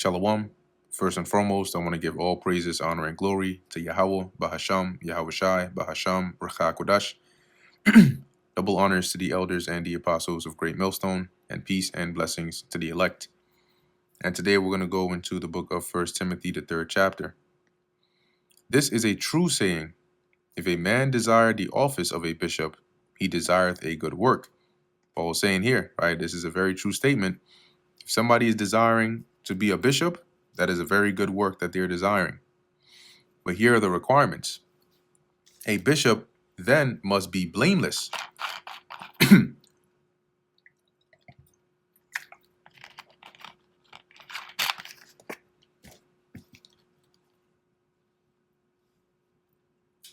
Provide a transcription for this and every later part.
Shalom. First and foremost, I want to give all praises, honor, and glory to Yahweh, Bahasham, Yahweh Shai, Bahasham, Racha Kodash. Double honors to the elders and the apostles of Great Millstone, and peace and blessings to the elect. And today we're going to go into the book of First Timothy, the 3rd chapter. This is a true saying. If a man desire the office of a bishop, he desireth a good work. Paul is saying here, right? This is a very true statement. If somebody is desiring to be a bishop, that is a very good work that they're desiring. But here are the requirements. A bishop then must be blameless.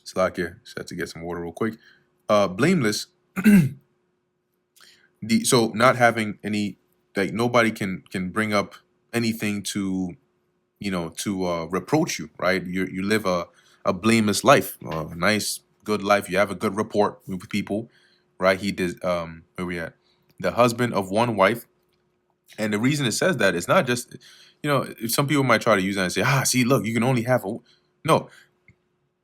Slakia, just had to get some water real quick. Blameless. So not having any, like nobody can bring up anything to, reproach you, right? You live a blameless life, a nice, good life. You have a good rapport with people, right? He did. Where we at? The husband of one wife, and the reason it says that is not just, some people might try to use that and say, see, look, you can only have a. No,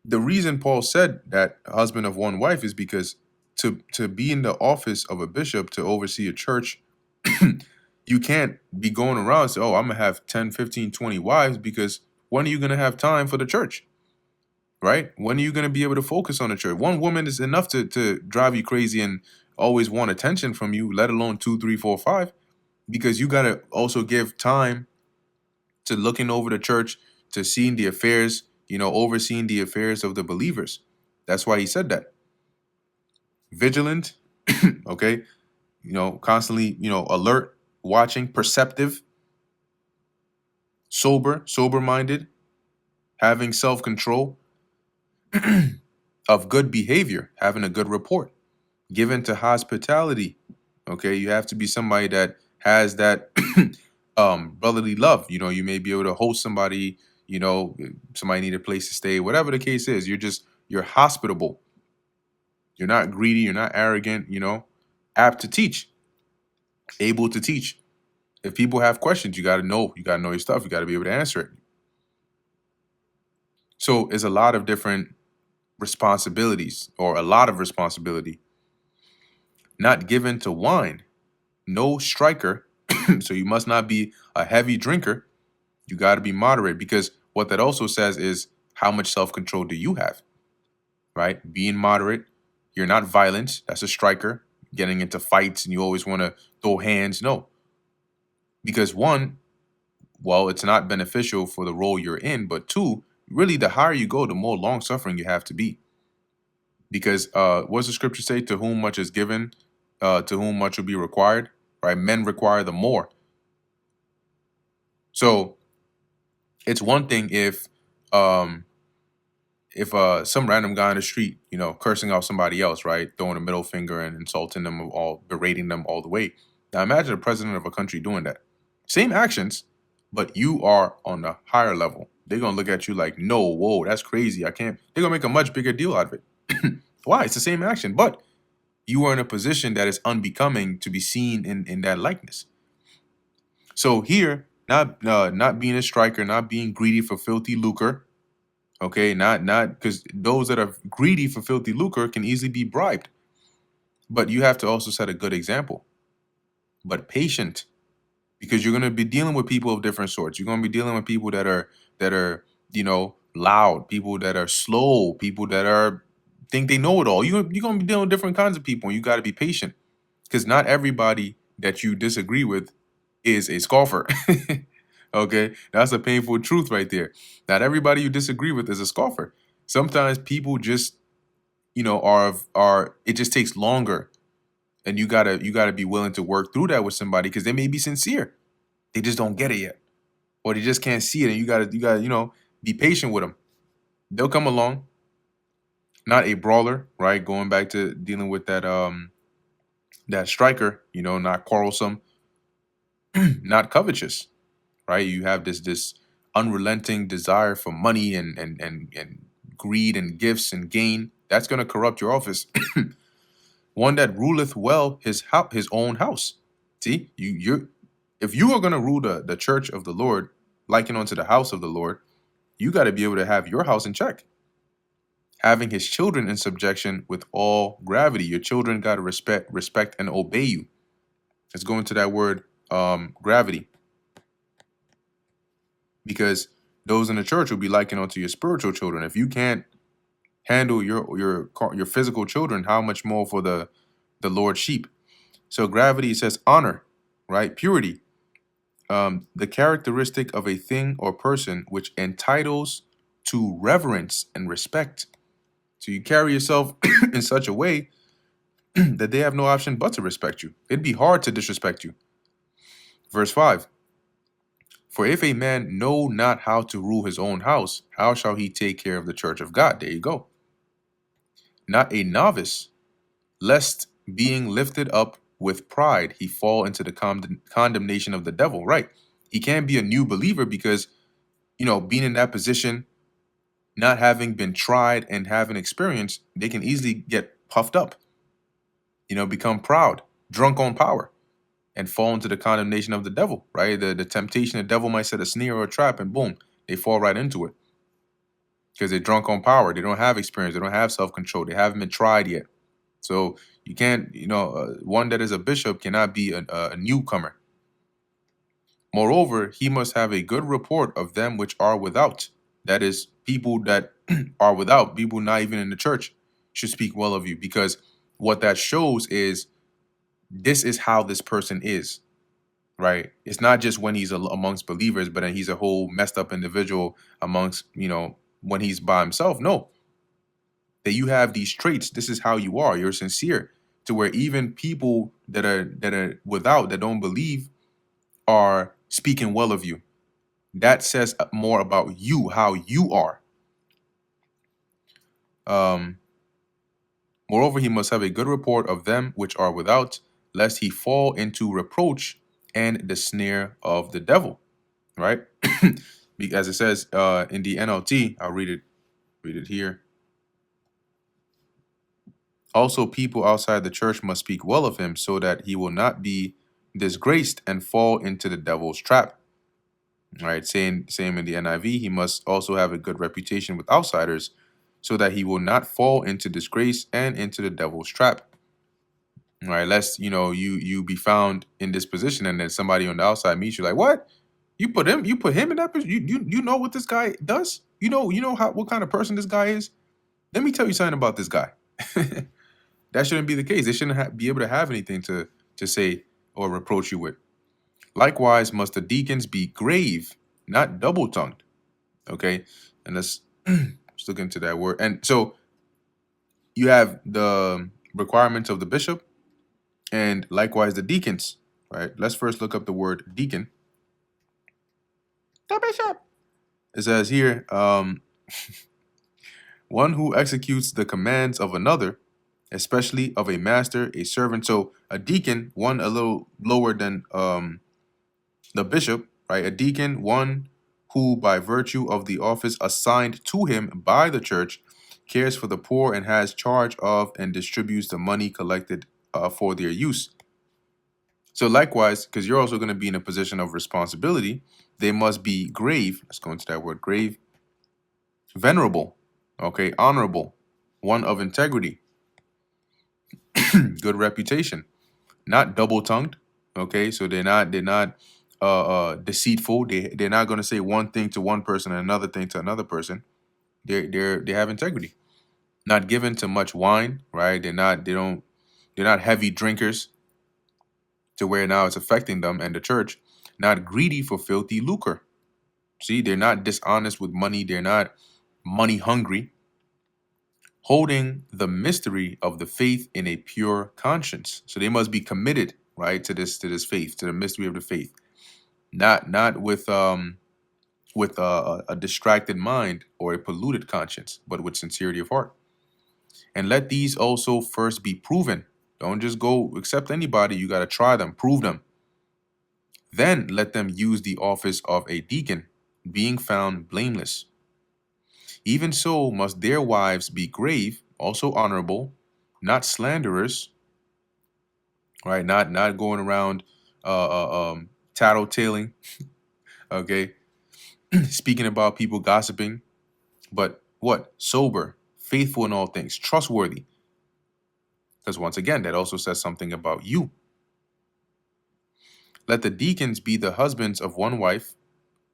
the reason Paul said that husband of one wife is because to be in the office of a bishop, to oversee a church, you can't be going around and say, oh, I'm going to have 10, 15, 20 wives, because when are you going to have time for the church? Right? When are you going to be able to focus on the church? One woman is enough to drive you crazy and always want attention from you, let alone 2, 3, 4, 5, because you got to also give time to looking over the church, to seeing the affairs, overseeing the affairs of the believers. That's why he said that. Vigilant, okay, constantly, alert, watching, perceptive, sober-minded, having self-control, of good behavior, having a good report, given to hospitality. Okay, you have to be somebody that has that brotherly love. You may be able to host somebody, somebody need a place to stay, whatever the case is. You're hospitable. You're not greedy, you're not arrogant, apt to teach, able to teach. If people have questions, you got to know your stuff. You got to be able to answer it. So it's a lot of different responsibilities, or a lot of responsibility. Not given to wine, no striker. So you must not be a heavy drinker. You got to be moderate, because what that also says is how much self-control do you have, right? Being moderate. You're not violent. That's a striker. Getting into fights and you always want to throw hands. No. Because one, well, it's not beneficial for the role you're in, but two, really the higher you go, the more long-suffering you have to be. Because what does the scripture say? To whom much is given, to whom much will be required, right? Men require the more. So it's one thing if some random guy on the street, cursing out somebody else, right, throwing a middle finger and insulting them, all berating them all the way. Now imagine the president of a country doing that. Same actions, but you are on a higher level. They're gonna look at you like, no, whoa, that's crazy. I can't. They're gonna make a much bigger deal out of it. Why? It's the same action, but you are in a position that is unbecoming to be seen in that likeness. So here, not being a striker, not being greedy for filthy lucre. Okay, not because those that are greedy for filthy lucre can easily be bribed. But you have to also set a good example. But patient, because you're going to be dealing with people of different sorts. You're going to be dealing with people that are loud, people that are slow, people that think they know it all. You're going to be dealing with different kinds of people, and you got to be patient, because not everybody that you disagree with is a scoffer. Okay, that's a painful truth right there. Not everybody you disagree with is a scoffer. Sometimes people just, are it just takes longer, and you gotta be willing to work through that with somebody, because they may be sincere, they just don't get it yet, or they just can't see it, and you gotta be patient with them. They'll come along. Not a brawler, right? Going back to dealing with that striker, not quarrelsome, not covetous. Right? You have this unrelenting desire for money and greed and gifts and gain. That's going to corrupt your office. One that ruleth well his own house. See, if you are going to rule the church of the Lord, liken unto the house of the Lord, you got to be able to have your house in check, having his children in subjection with all gravity. Your children got to respect, and obey you. Let's go into that word, gravity, because those in the church will be likened unto your spiritual children. If you can't handle your physical children, how much more for the Lord's sheep? So gravity says honor, right? Purity, the characteristic of a thing or person which entitles to reverence and respect. So you carry yourself in such a way that they have no option but to respect you. It'd be hard to disrespect you. Verse 5. For if a man know not how to rule his own house, how shall he take care of the church of God? There you go. Not a novice, lest being lifted up with pride, he fall into the condemnation of the devil. Right. He can't be a new believer because, being in that position, not having been tried and having experience, they can easily get puffed up, become proud, drunk on power, and fall into the condemnation of the devil, right? The temptation, the devil might set a snare or a trap, and boom, they fall right into it because they're drunk on power. They don't have experience. They don't have self-control. They haven't been tried yet. So you can't, one that is a bishop cannot be a newcomer. Moreover, he must have a good report of them which are without. That is, people that are without, people not even in the church, should speak well of you, because what that shows is this is how this person is, right? It's not just when he's amongst believers, but then he's a whole messed up individual amongst, when he's by himself. No, that you have these traits. This is how you are. You're sincere, to where even people that are without, that don't believe, are speaking well of you. That says more about you, how you are. Moreover, he must have a good report of them which are without, lest he fall into reproach and the snare of the devil. Right? As it says in the NLT, I'll read it here. Also, people outside the church must speak well of him, so that he will not be disgraced and fall into the devil's trap. All right, same in the NIV. He must also have a good reputation with outsiders, so that he will not fall into disgrace and into the devil's trap. All right, lest you be found in this position, and then somebody on the outside meets you like, what? You put him in that position? You know what this guy does? You know what kind of person this guy is? Let me tell you something about this guy. That shouldn't be the case. They shouldn't be able to have anything to say or reproach you with. Likewise, must the deacons be grave, not double-tongued. Okay, and let's look into that word. And so you have the requirements of the bishop, and likewise the deacons. Right. Let's first look up the word deacon. The bishop. It says here, one who executes the commands of another, especially of a master, a servant. So a deacon, one a little lower than the bishop, right? A deacon, one who by virtue of the office assigned to him by the church, cares for the poor and has charge of and distributes the money collected for their use. So likewise, because you're also going to be in a position of responsibility, they must be grave. Let's go into that word, grave. Venerable, okay, honorable, one of integrity, good reputation, not double-tongued, okay, so they're not deceitful. They're not going to say one thing to one person and another thing to another person. They have integrity. Not given to much wine, right? They're not heavy drinkers to where now it's affecting them and the church. Not greedy for filthy lucre. See, they're not dishonest with money. They're not money hungry. Holding the mystery of the faith in a pure conscience. So they must be committed, right, to this faith, to the mystery of the faith. Not with a distracted mind or a polluted conscience, but with sincerity of heart. And let these also first be proven. Don't just go accept anybody. You got to try them, prove them. Then let them use the office of a deacon, being found blameless. Even so must their wives be grave, also honorable, not slanderers, right? Not going around tattletaling, okay? speaking about people gossiping, but what? Sober, faithful in all things, trustworthy. Because once again, that also says something about you. Let the deacons be the husbands of one wife,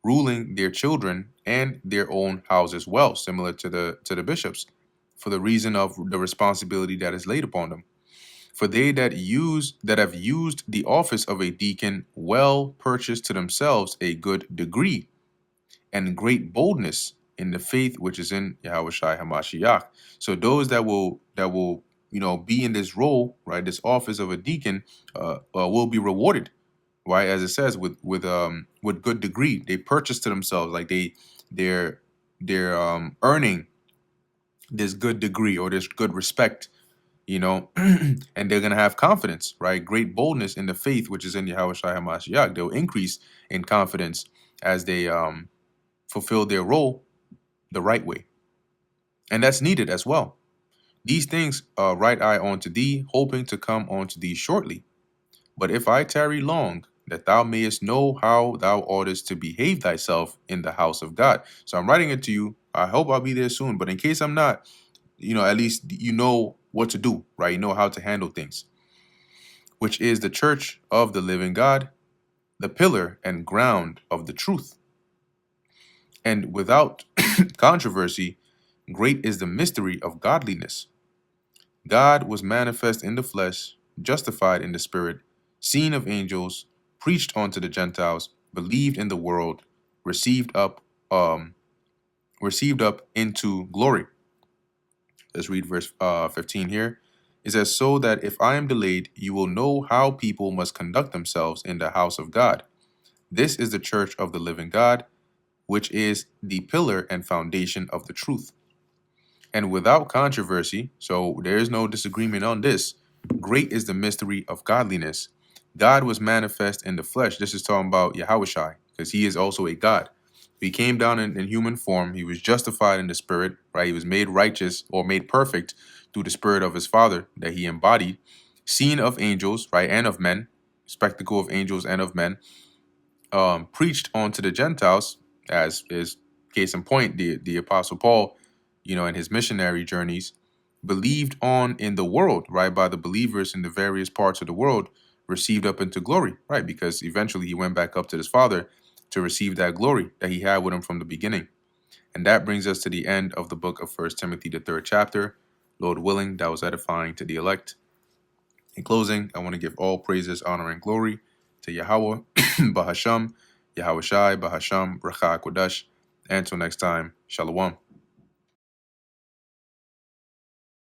ruling their children and their own houses well, similar to the bishops, for the reason of the responsibility that is laid upon them. For they that have used the office of a deacon well purchase to themselves a good degree and great boldness in the faith which is in Yahweh Shai Hamashiach. So those that will be in this role, right, this office of a deacon, will be rewarded, right? As it says, with good degree, they purchase to themselves, like they're earning this good degree or this good respect, and they're gonna have confidence, right? Great boldness in the faith which is in Yahweh Shai Hamashiach. They'll increase in confidence as they fulfill their role the right way. And that's needed as well. These things write I unto thee, hoping to come unto thee shortly. But if I tarry long, that thou mayest know how thou oughtest to behave thyself in the house of God. So I'm writing it to you. I hope I'll be there soon. But in case I'm not, at least you know what to do, right? You know how to handle things, which is the church of the living God, the pillar and ground of the truth. And without controversy, great is the mystery of godliness. God was manifest in the flesh, justified in the spirit, seen of angels, preached unto the Gentiles, believed in the world, received up, um, received up into glory. Let's read verse 15 here. It says, so that if I am delayed, you will know how people must conduct themselves in the house of God. This is the church of the living God, which is the pillar and foundation of the truth. And without controversy, so there is no disagreement on this, great is the mystery of godliness. God was manifest in the flesh. This is talking about Yahushai, because he is also a God. He came down in human form. He was justified in the spirit, right? He was made righteous or made perfect through the spirit of his Father that he embodied. Seen of angels, right, and of men, spectacle of angels and of men, preached unto the Gentiles, as is case in point, the Apostle Paul, in his missionary journeys, believed on in the world, right, by the believers in the various parts of the world, received up into glory, right, because eventually he went back up to his Father to receive that glory that he had with him from the beginning. And that brings us to the end of the book of First Timothy, the 3rd chapter. Lord willing, that was edifying to the elect. In closing, I want to give all praises, honor, and glory to Yahweh, Bahasham, Yahweh Shai, Bahasham, Bracha Kodash. And until next time, Shalom.